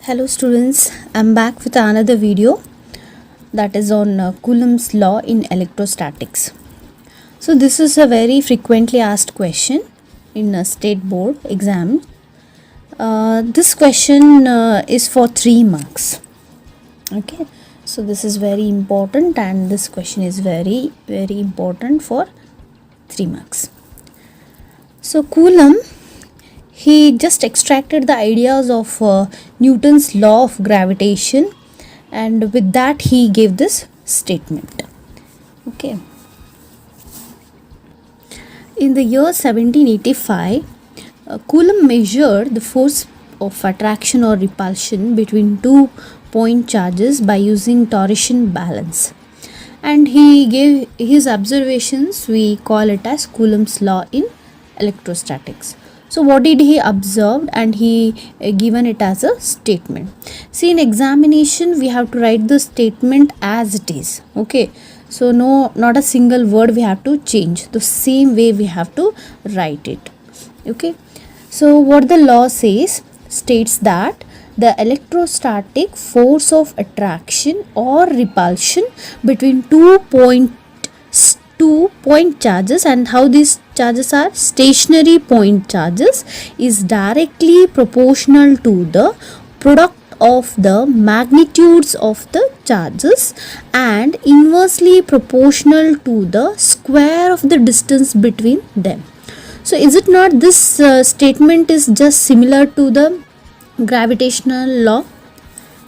Hello students, I'm back with another video that is on Coulomb's law in electrostatics. So this is a very frequently asked question in a state board exam. This question is for 3 marks. Okay, so this is very important and this question is very important for 3 marks. So Coulomb, he just extracted the ideas of Newton's law of gravitation, and with that he gave this statement. Okay. In the year 1785, Coulomb measured the force of attraction or repulsion between 2 point charges by using torsion balance. And he gave his observations, we call it as Coulomb's law in electrostatics. So what did he observe, and he given it as a statement. See, in examination we have to write the statement as it is. Okay, so not a single word we have to change, the same way we have to write it. Okay, so what the law says states that the electrostatic force of attraction or repulsion between 2 point charges, and how these charges are stationary point charges, is directly proportional to the product of the magnitudes of the charges and inversely proportional to the square of the distance between them. So is it not this statement is just similar to the gravitational law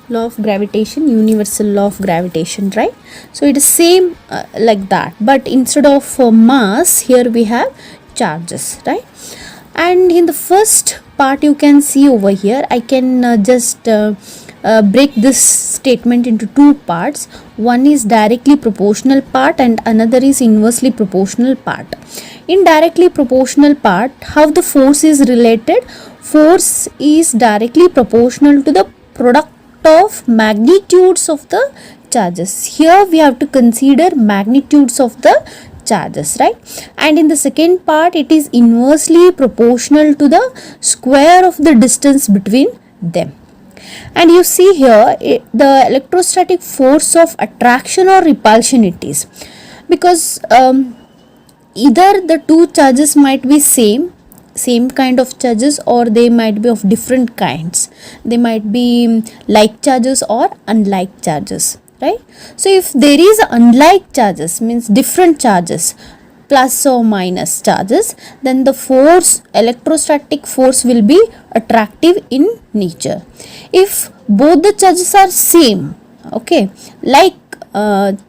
of gravitation, universal law of gravitation, right? So it is same like that, but instead of mass, here we have charges, right? And in the first part you can see over here, I can just break this statement into 2 parts. One is directly proportional part and another is inversely proportional part. In directly proportional part, how the force is related? Force is directly proportional to the product of magnitudes of the charges. Here we have to consider magnitudes of the charges, right? And in the second part, it is inversely proportional to the square of the distance between them. And you see here the electrostatic force of attraction or repulsion it is, because either the 2 charges might be same kind of charges, or they might be of different kinds. They might be like charges or unlike charges, right? So if there is unlike charges, means different charges, plus or minus charges, then the force, electrostatic force, will be attractive in nature. If both the charges are same, okay, like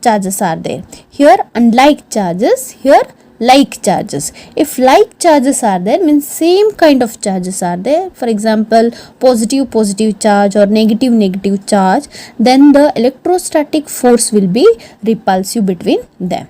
charges are there, here unlike charges, here like charges. If like charges are there, means same kind of charges are there, for example positive charge or negative charge, then the electrostatic force will be repulsive between them.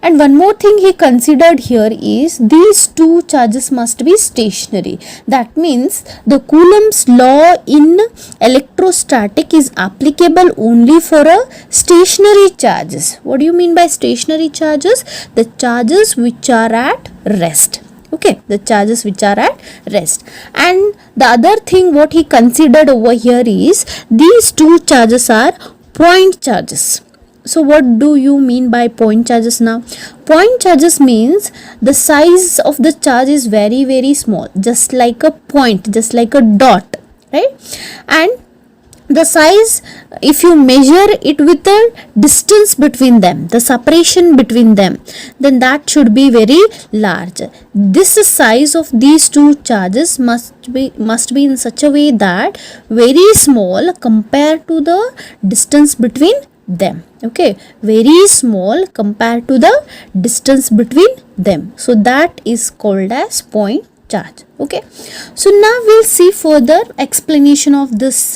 And one more thing he considered here is these 2 charges must be stationary. That means the Coulomb's law in electrostatic is applicable only for a stationary charges. What do you mean by stationary charges? The charges which are at rest. Okay, the charges which are at rest. And the other thing what he considered over here is these 2 charges are point charges. So what do you mean by point charges now? Point charges means the size of the charge is very small, just like a point, just like a dot, right? And the size, if you measure it with the distance between them, the separation between them, then that should be very large. This size of these 2 charges must be in such a way that very small compared to the distance between them. Okay, very small compared to the distance between them. So that is called as point charge. Okay, so now we'll see further explanation of this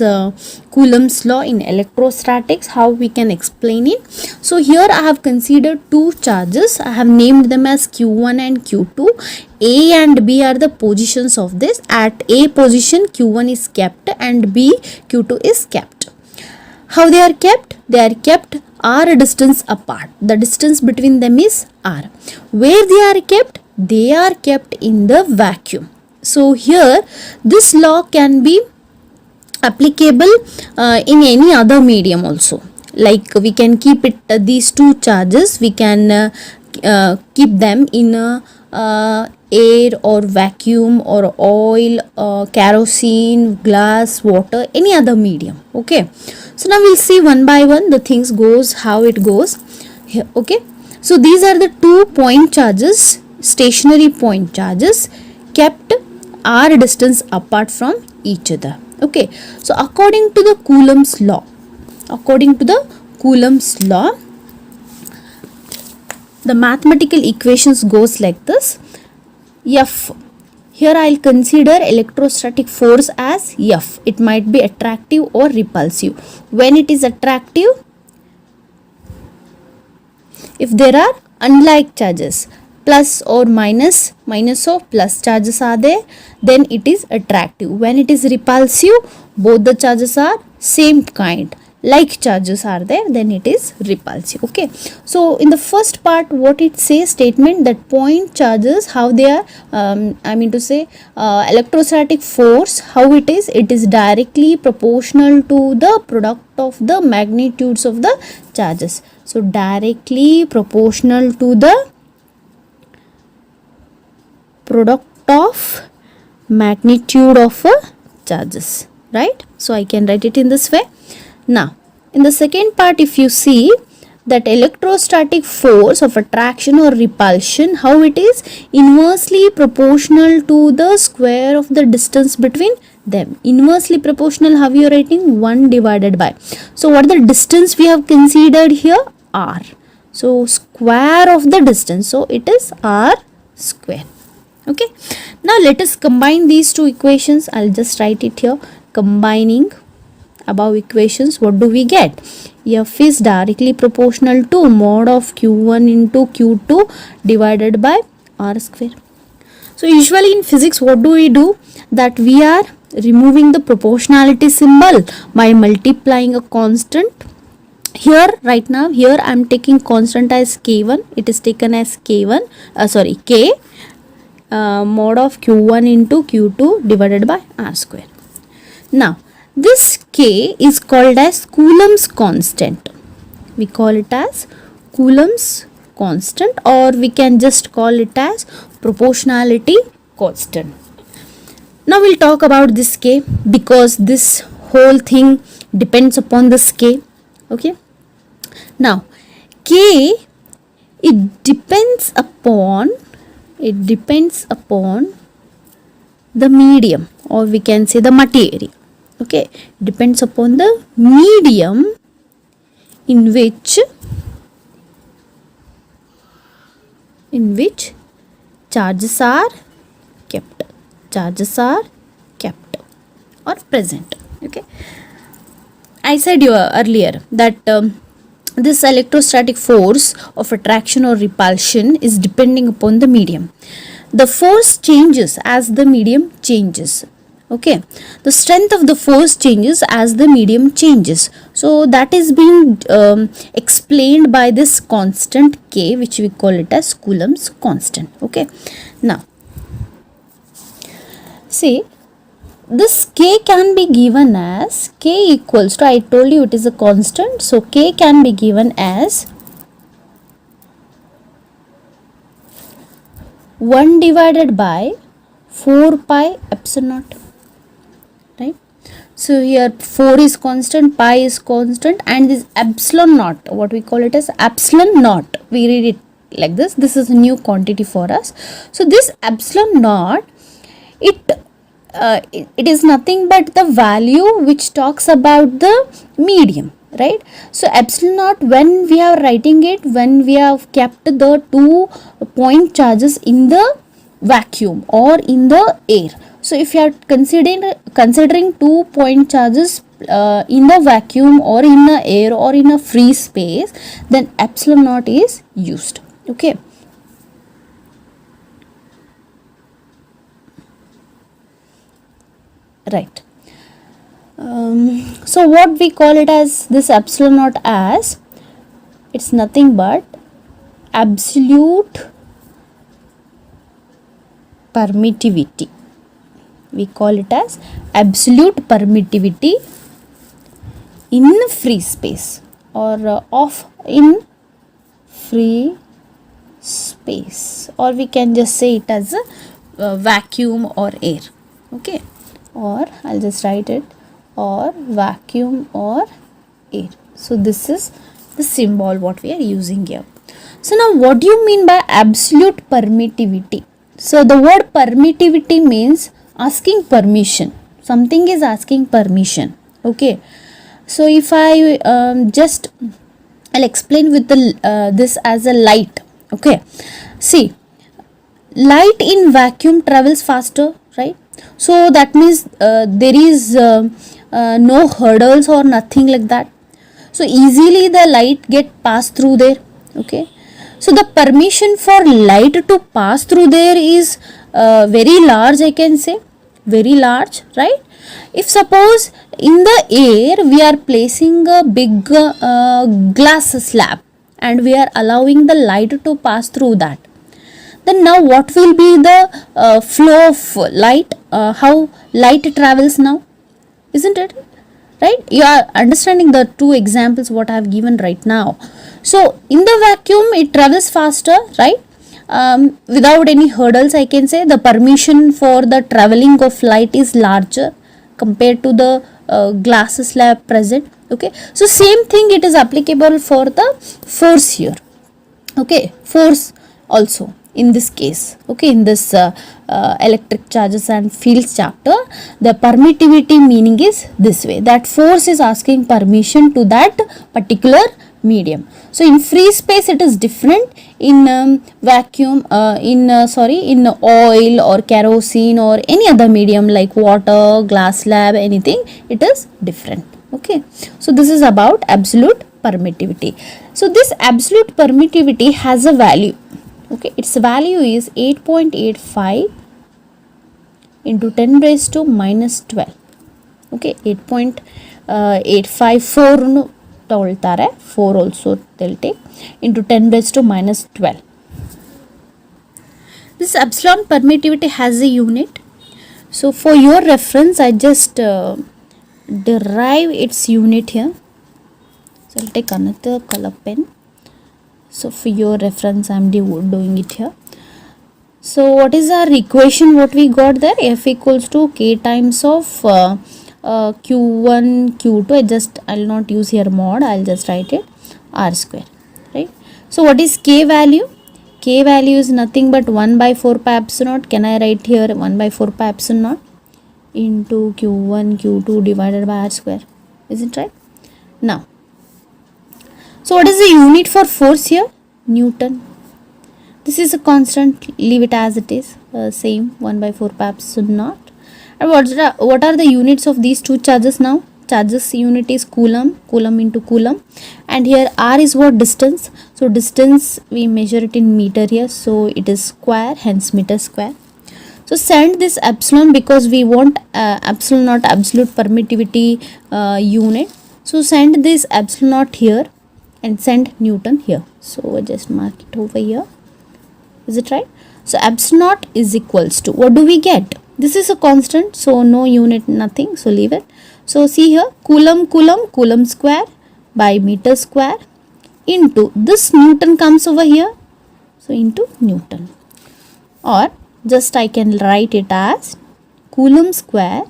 Coulomb's law in electrostatics, how we can explain it. So here I have considered 2 charges. I have named them as Q1 and Q2. A and B are the positions of this. At A position Q1 is kept and B, Q2 is kept. How they are kept? They are kept r distance apart. The distance between them is r. Where they are kept? They are kept in the vacuum. So here this law can be applicable in any other medium also. Like we can keep it these two charges, we can keep them in air or vacuum or oil, kerosene, glass, water, any other medium. Okay, so now we'll see one by one the things goes how it goes here. Okay, so these are the 2-point charges, stationary point charges, kept r distance apart from each other. Okay, so according to the Coulomb's law, the mathematical equations goes like this. F, here I'll consider electrostatic force as F. It might be attractive or repulsive. When it is attractive, if there are unlike charges, plus or minus or plus charges are there, then it is attractive. When it is repulsive, both the charges are same kind, like charges are there, then it is repulsive. Okay, so in the first part what it says, statement that point charges, how they are, electrostatic force, how it is directly proportional to the product of the magnitudes of the charges. So directly proportional to the product of magnitude of charges, right? So I can write it in this way. Now in the second part, if you see that electrostatic force of attraction or repulsion, how it is inversely proportional to the square of the distance between them. Inversely proportional, how you are writing? 1 divided by, so what the distance we have considered here? R. So square of the distance, so it is R square. Okay, now let us combine these two equations. I'll just write it here. Combining above equations, what do we get? F is directly proportional to mod of Q1 into Q2 divided by R square. So usually in physics, what do we do? That we are removing the proportionality symbol by multiplying a constant. Here right now, here I am taking constant as K1. It is taken as K1, K mod of Q1 into Q2 divided by R square. Now this K is called as Coulomb's constant. We call it as Coulomb's constant, or we can just call it as proportionality constant. Now we'll talk about this K, because this whole thing depends upon this K. Okay, now K, it depends upon the medium, or we can say the material. Okay, depends upon the medium in which charges are kept or present. Okay, I said earlier that this electrostatic force of attraction or repulsion is depending upon the medium. The force changes as the medium changes. Okay, the strength of the force changes as the medium changes. So that is being explained by this constant K, which we call it as Coulomb's constant. Okay, now see, this K can be given as K equals to, I told you it is a constant, so K can be given as 1 divided by 4 pi epsilon naught, right? So here 4 is constant, pi is constant, and this epsilon naught, what we call it as epsilon naught, we read it like this. This is a new quantity for us. So this epsilon naught, it is nothing but the value which talks about the medium, right? So epsilon naught, when we are writing it, when we have kept the 2 point charges in the vacuum or in the air. So if you are considering 2 point charges in the vacuum or in the air or in a free space, then epsilon naught is used. Okay, right. So what we call it as this epsilon naught as, it's nothing but absolute permittivity. We call it as absolute permittivity in free space, or of in free space, or we can just say it as a vacuum or air. Okay, or I'll just write it, or vacuum or air. So this is the symbol what we are using here. So now what do you mean by absolute permittivity? So the word permittivity means asking permission. Something is asking permission. Okay, so if I I'll explain with the this as a light. Okay, see, light in vacuum travels faster, right? So that means there is no hurdles or nothing like that, so easily the light get passed through there. Okay, so the permission for light to pass through there is very large, I can say, very large, right? If suppose in the air we are placing a big glass slab and we are allowing the light to pass through that, then now what will be the flow of light, how light travels now, isn't it? Right, you are understanding the two examples what I have given right now. So in the vacuum it travels faster, right? Without any hurdles, I can say the permission for the traveling of light is larger compared to the glass slab present. Okay, so same thing it is applicable for the force here. Okay, force also in this case. Okay, in this electric charges and fields chapter, the permittivity meaning is this way, that force is asking permission to that particular medium. So in free space it is different, in vacuum in oil or kerosene or any other medium like water, glass slab, anything, it is different. Okay, so this is about absolute permittivity. So this absolute permittivity has a value. Okay, its value is 8.85 into 10 raised to minus 12. Okay, 8.854 nu ತಗೊಳ್ತಾರೆ, 4 also they'll take, into 10 raised to minus 12. This epsilon permittivity has a unit. So for your reference I just derive its unit here. So I'll take another color pen. So for your reference I am doing it here. So what is our equation what we got there? F equals to k times of q1 q2. I'll not use here mod, I'll just write it r square, right? So what is k value? K value is nothing but 1 by 4 pi epsilon naught. Can I write here 1 by 4 pi epsilon naught into q1 q2 divided by r square? Is it right? Now, so what is the unit for force here? Newton. This is a constant, leave it as it is, same 1 by 4 pi epsilon naught. And what are the units of these two charges now? Charges unit is coulomb, coulomb into coulomb, and here r is what? Distance. So distance we measure it in meter here, so it is square, hence meter square. So send this epsilon because we want epsilon naught absolute permittivity unit. So send this epsilon naught here and send Newton here. So just mark it over here. Is it right? So epsilon naught is equals to, what do we get? This is a constant, so no unit, nothing, so leave it. So see here, coulomb square by meter square into this Newton comes over here, so into Newton, or just I can write it as coulomb square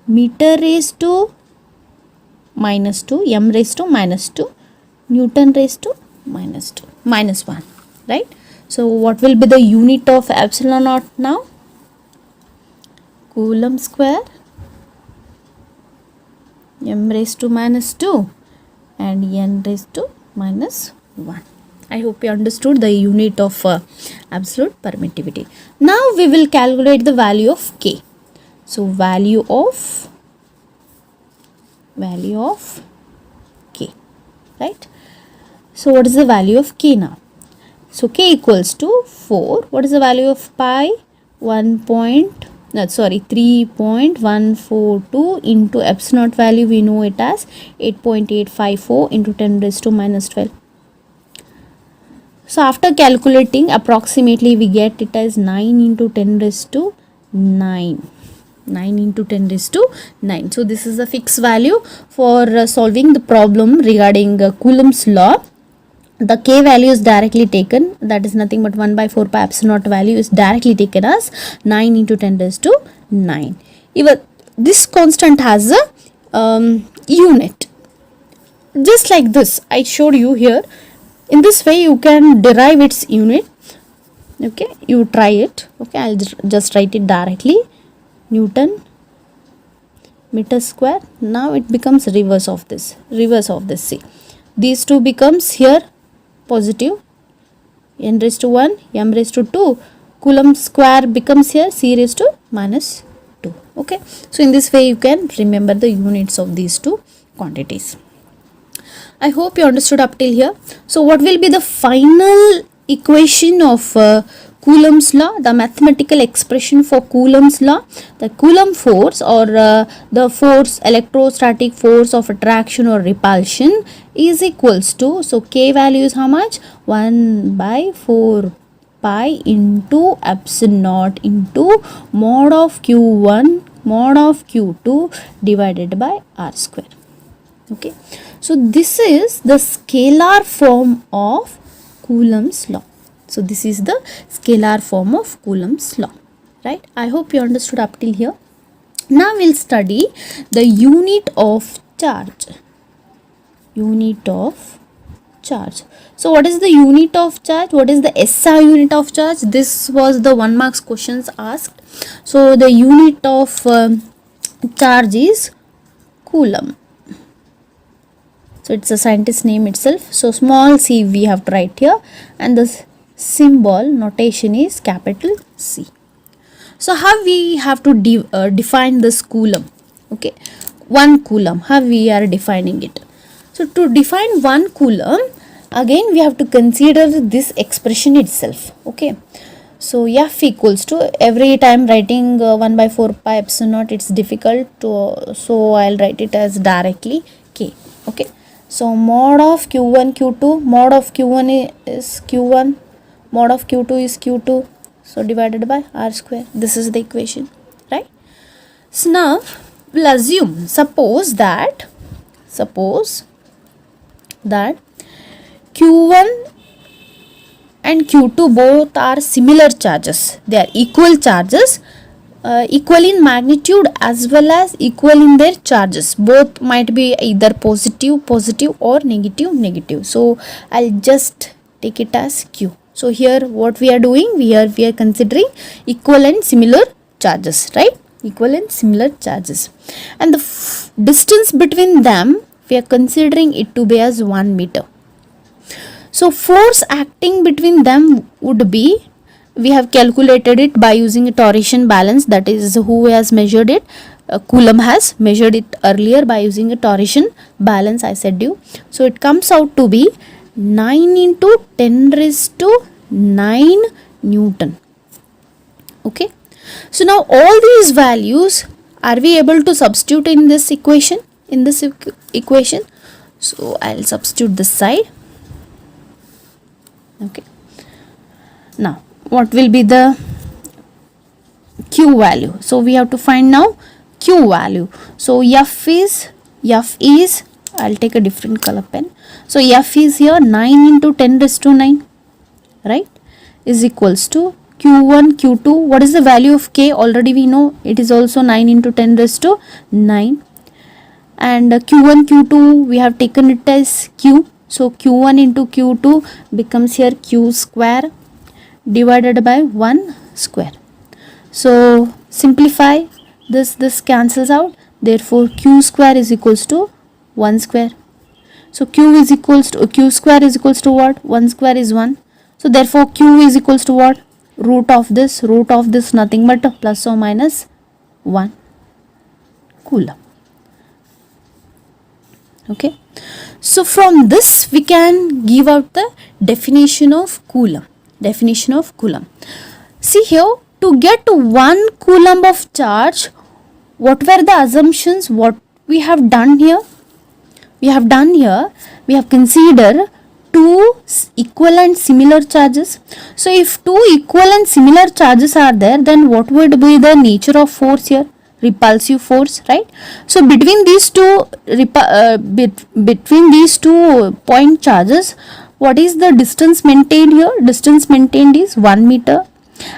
meter raised to minus 2, m raised to minus 2, Newton raised to minus 2, minus 1, right? So what will be the unit of epsilon naught now? Coulomb square m raised to minus 2 and n raised to minus 1. I hope you understood the unit of absolute permittivity. Now we will calculate the value of k. So value of k, right? So what is the value of k now? So k equals to 4. What is the value of pi? 3.142 into epsilon naught value we know it as 8.854 into 10 raised to minus 12. So after calculating approximately we get it as 9 into 10 raised to 9. 9 into 10 raised to 9. So this is the fixed value for solving the problem regarding Coulomb's law. The k value is directly taken, that is nothing but 1 by 4 pi epsilon naught value is directly taken as 9 into 10 raised to 9. Even this constant has a unit. Just like this, I showed you here. In this way you can derive its unit. Okay, you try it. Okay, I'll just write it directly. Newton meter square. Now it becomes reverse of this. See, these two becomes here positive, n raised to 1, m raised to 2. Coulomb square becomes here c raised to minus 2. Okay, so in this way you can remember the units of these two quantities. I hope you understood up till here. So what will be the final equation of Coulomb's law, the mathematical expression for Coulomb's law? The Coulomb force, or the force, electrostatic force of attraction or repulsion, is equals to, so k value is how much? 1 by 4 pi into epsilon naught into mod of q1 mod of q2 divided by r square. Okay, so this is the scalar form of Coulomb's law. So this is the scalar form of Coulomb's law, right? I hope you understood up till here. Now we'll study the unit of charge. Unit of charge. So what is the unit of charge? What is the SI unit of charge? This was the 1 marks questions asked. So the unit of charge is Coulomb. So it's a scientist name itself. So small c we have to write here, and the symbol notation is capital C. So how we have to define this Coulomb? Okay, 1 Coulomb, how we are defining it? So to define 1 Coulomb, again we have to consider this expression itself. Okay, so F equals to, every time writing 1 by 4 pi epsilon naught, it's difficult to, so I'll write it as directly K. Okay, so mod of q1 q2, mod of q1 is q1, mod of q2 is q2, so divided by r square. This is the equation, right? So now we'll assume, suppose that q1 and q2 both are similar charges. They are equal charges, equal in magnitude as well as equal in their charges. Both might be either positive or negative. So I'll just take it as q. So here what we are doing, we are considering equal and similar charges, right? Equal and similar charges, and the distance between them we are considering it to be as 1 meter. So force acting between them would be, we have calculated it by using a torsion balance, that is who has measured it, Coulomb has measured it earlier by using a torsion balance, I said you. So it comes out to be 9 into 10 raised to 9 Newton. Okay, so now all these values are we able to substitute in this equation? So I'll substitute this side. Okay, now what will be the q value? So we have to find now q value. So F is I'll take a different color pen. So F is here 9 into 10 raised to 9, right, is equals to q1 q2. What is the value of k? Already we know it is also 9 into 10 raised to 9, and q1 q2 we have taken it as q. So q1 into q2 becomes here q square divided by 1 square. So simplify this cancels out, therefore q square is equals to 1 square. So q square is equals to what? 1 square is 1. So therefore q is equals to what? Root of this nothing but plus or minus 1 Coulomb. Okay, so from this we can give out the definition of Coulomb. See here, to get 1 Coulomb of charge, what were the assumptions? What we have done here? We have considered two equal and similar charges. So if two equal and similar charges are there, then what would be the nature of force here? repulsive force, right? So between these two between these two point charges, what is the distance maintained here? Distance maintained is 1 meter.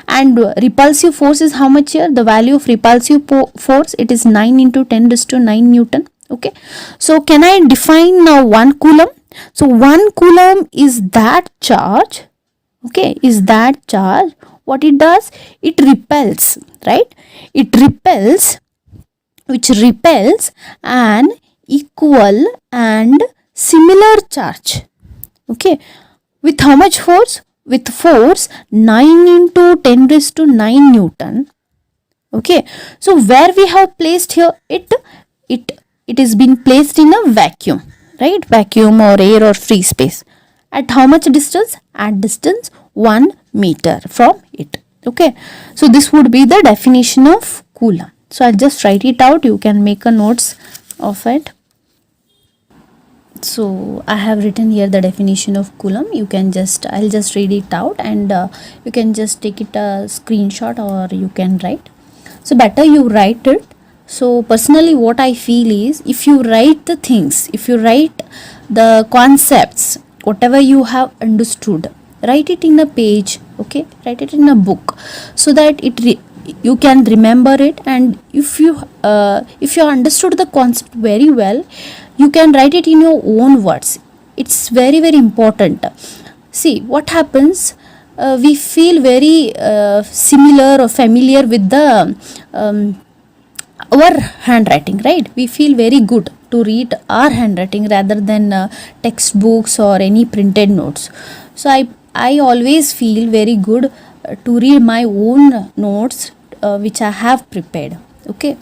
And repulsive force is how much here? The value of repulsive force, it is 9 into 10 raised to 9 Newton. Okay, so can I define now 1 coulomb? So 1 coulomb is that charge, okay, is that charge. What it does? It repels, right? It repels, which repels an equal and similar charge. Okay, with how much force? With force 9 into 10 raised to 9 Newton. Okay, so where we have placed here, it is been placed in a vacuum, right? Vacuum or air or free space. At how much distance? At distance 1 meter from it. Okay, so this would be the definition of coulomb. So I'll just write it out. You can make a notes of it. So I have written here the definition of coulomb. You can just, I'll just read it out, and you can just take it a screenshot, or you can write. So better you write it. So personally what I feel is, if you write the things, if you write the concepts, whatever you have understood, write it in a page, okay, write it in a book, so that you can remember it. And if you understood the concept very well, you can write it in your own words. It's very, very important. See what happens, we feel very similar or familiar with the our handwriting, right? We feel very good to read our handwriting rather than textbooks or any printed notes. So I always feel very good to read my own notes which I have prepared. Okay,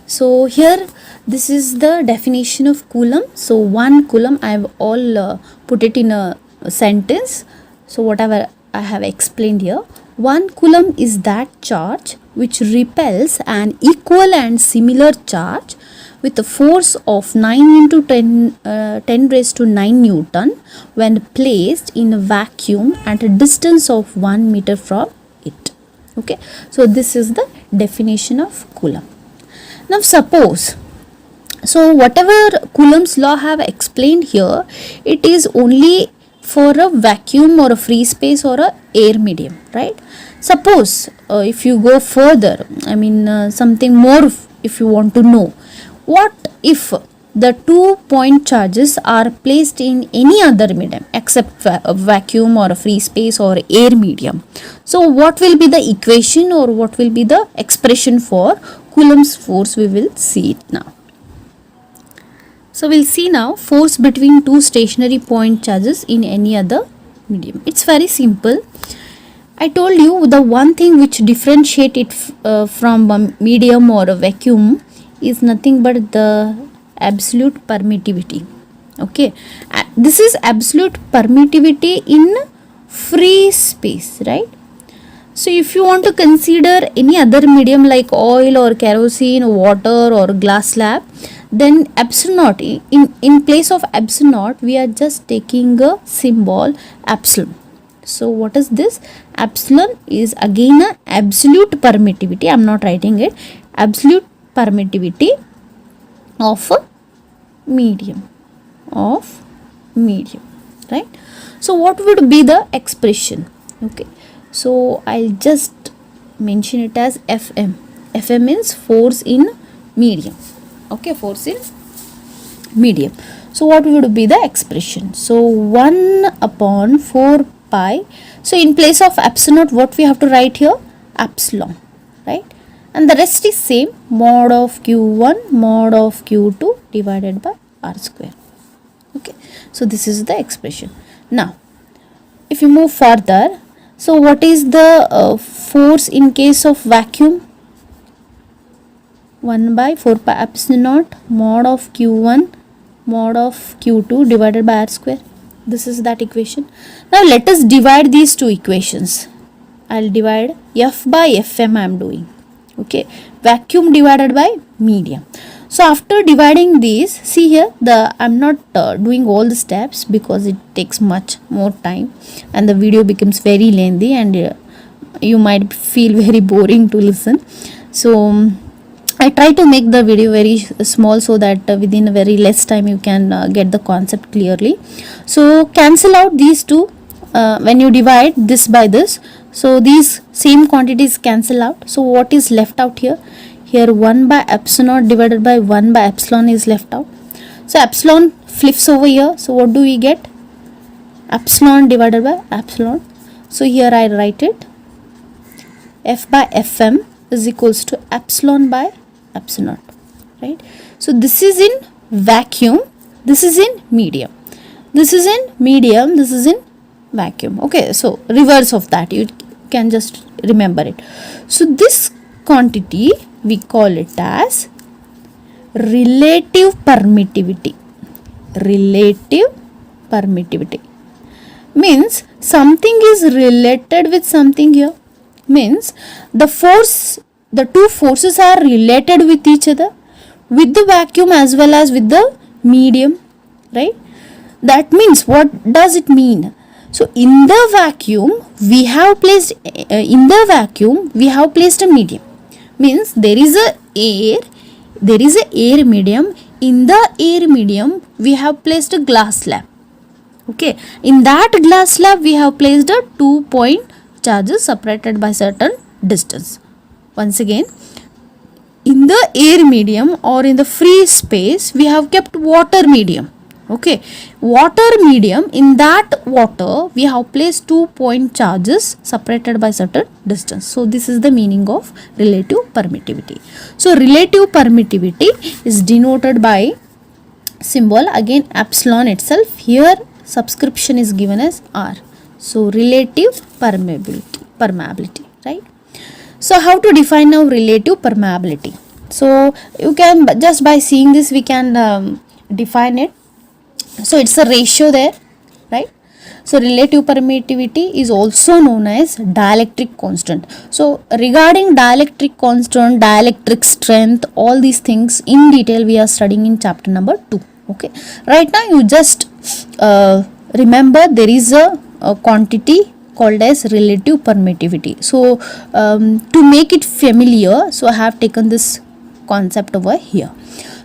so here this is the definition of coulomb. So 1 coulomb, I have all put it in a sentence. So whatever I have explained here, 1 coulomb is that charge which repels an equal and similar charge with a force of 9 into 10 raised to 9 Newton when placed in a vacuum at a distance of 1 meter from it. Okay, so this is the definition of coulomb. Now suppose, so whatever Coulomb's law have explained here, it is only for a vacuum or a free space or a air medium, right? Suppose if you go further, I mean something more, if you want to know, what if the 2 point charges are placed in any other medium except a vacuum or a free space or air medium? So what will be the equation, or what will be the expression for Coulomb's force? We will see it now. So we'll see now force between 2 stationary point charges in any other medium. It's very simple. I told you the one thing which differentiate it from a medium or a vacuum is nothing but the absolute permittivity. Okay, this is absolute permittivity in free space, right? So if you want to consider any other medium like oil or kerosene, water or glass slab, then epsilon naught, in place of epsilon naught, we are just taking a symbol epsilon. So what is this? Epsilon is again a absolute permittivity. I am not writing it. Absolute permittivity of a medium, right? So what would be the expression? Okay, so I'll just mention it as Fm. Fm means force in medium. Okay, force in medium. So what would be the expression? So 1 upon 4 pi. So in place of epsilon naught, what we have to write here? Epsilon, right? And the rest is same, mod of q1 mod of q2 divided by r square. Okay, so this is the expression. Now if you move further, so what is the force in case of vacuum? 1 by 4 pi epsilon naught mod of q1 mod of q2 divided by r square. This is that equation. Now let us divide these two equations. I'll divide F by Fm I am doing. Okay, vacuum divided by medium. So after dividing these, see here, I'm not doing all the steps because it takes much more time and the video becomes very lengthy and you might feel very boring to listen. So I try to make the video very small so that within a very less time you can get the concept clearly. So cancel out these two when you divide this by this. So these same quantities cancel out. So what is left out here? Here 1 by epsilon naught divided by 1 by epsilon is left out. So epsilon flips over here. So what do we get? Epsilon divided by epsilon. So here I write it. F by Fm is equals to epsilon by epsilon naught, right? So this is in vacuum, this is in medium, this is in medium, this is in vacuum. Okay, so reverse of that, you can just remember it. So this quantity we call it as relative permittivity. Relative permittivity means something is related with something here, means the two forces are related with each other, with the vacuum as well as with the medium, right? That means, what does it mean? So in the vacuum we have placed a medium, means there is a air medium. In the air medium we have placed a glass slab. Okay, in that glass slab we have placed a 2 point charges separated by certain distance. Once again, in the air medium or in the free space we have kept water medium. Okay, water medium, in that water we have placed 2 point charges separated by certain distance. So this is the meaning of relative permittivity. So relative permittivity is denoted by symbol, again epsilon itself. Here subscription is given as R. So relative permeability, right? So how to define now relative permeability? So you can, just by seeing this we can define it. So it's a ratio there, right? So relative permittivity is also known as dielectric constant. So regarding dielectric constant, dielectric strength, all these things in detail we are studying in chapter number 2. Okay, right now you just remember there is a quantity called as relative permittivity. So to make it familiar, so I have taken this concept over here.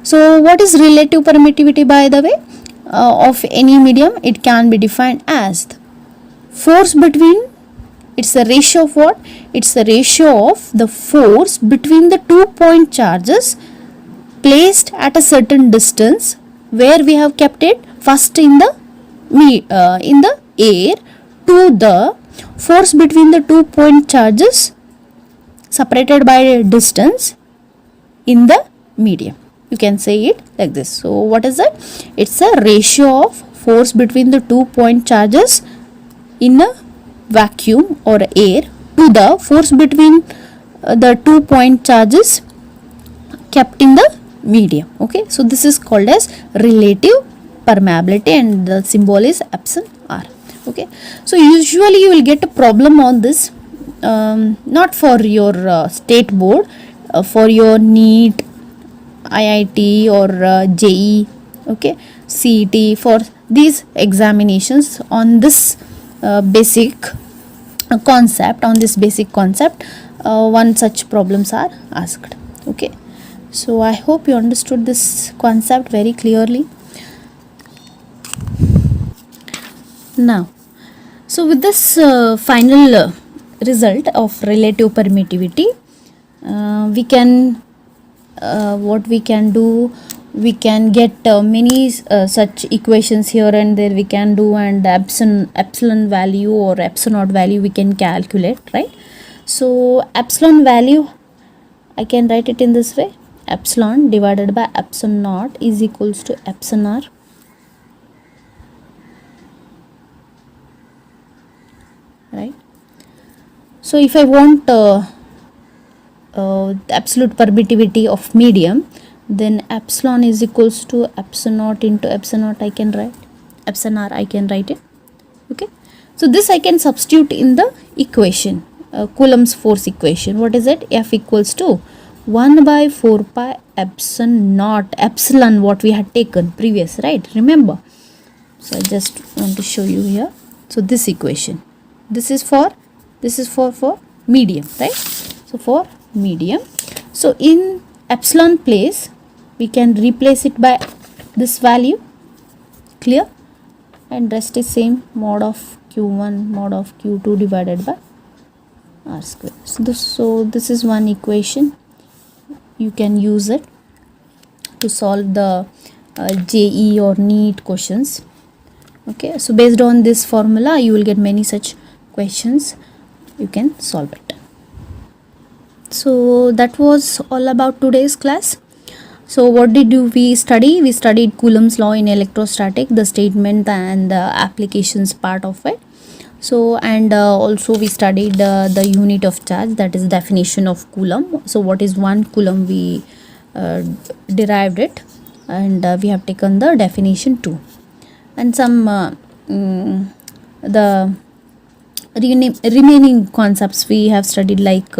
So what is relative permittivity, by the way, of any medium? It can be defined as the force between, it's a ratio of what? It's the ratio of the force between the 2 point charges placed at a certain distance, where we have kept it first in the air, to the force between the 2 point charges separated by a distance in the medium. You can say it like this. So what is that? It's a ratio of force between the 2 point charges in a vacuum or air to the force between the 2 point charges kept in the medium. Okay, so this is called as relative permeability and the symbol is epsilon R. Okay, so usually you will get a problem on this, not for your state board, for your NEET, IIT or JEE, okay, CET, for these examinations on this basic concept, one such problems are asked. Okay, so I hope you understood this concept very clearly. Now, so with this final result of relative permittivity, we can what we can do, we can get many such equations here and there we can do, and epsilon value or epsilon naught value we can calculate, right? So epsilon value, I can write it in this way: epsilon divided by epsilon naught is equals to epsilon R. Right? So if I want the absolute permittivity of medium, then epsilon is equals to epsilon naught into epsilon naught, I can write epsilon R, I can write it. Okay, so this I can substitute in the equation, Coulomb's force equation. What is it? F equals to 1 by 4 pi epsilon naught, epsilon what we had taken previous, right? Remember. So I just want to show you here. So this equation, this is for medium, right? So for medium, so in epsilon place, we can replace it by this value. Clear? And rest is same, mod of q1 mod of q2 divided by r square. So this is one equation. You can use it to solve the JE or NEET questions. Okay, so based on this formula you will get many such questions, you can solve it. So that was all about today's class. So what did we study? We studied Coulomb's law in electrostatic, the statement and the applications part of it. So and also we studied the unit of charge, that is definition of Coulomb. So what is 1 Coulomb, we derived it, and we have taken the definition too, and some the remaining concepts we have studied, like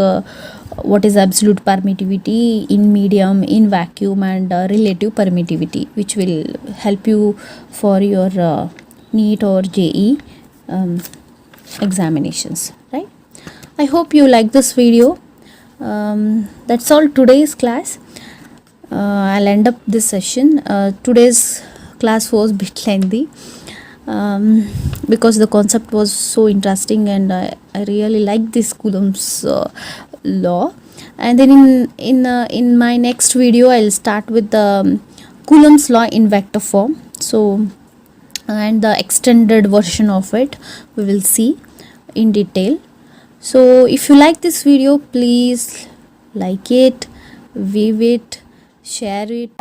what is absolute permittivity in medium, in vacuum, and relative permittivity, which will help you for your NEET or JE examinations, right? I hope you like this video. That's all today's class. I'll end up this session. Today's class was a bit lengthy because the concept was so interesting, and I really like this Coulomb's law. And then in my next video I'll start with the Coulomb's law in vector form. So and the extended version of it we will see in detail. So if you like this video, please like it, view it, share it.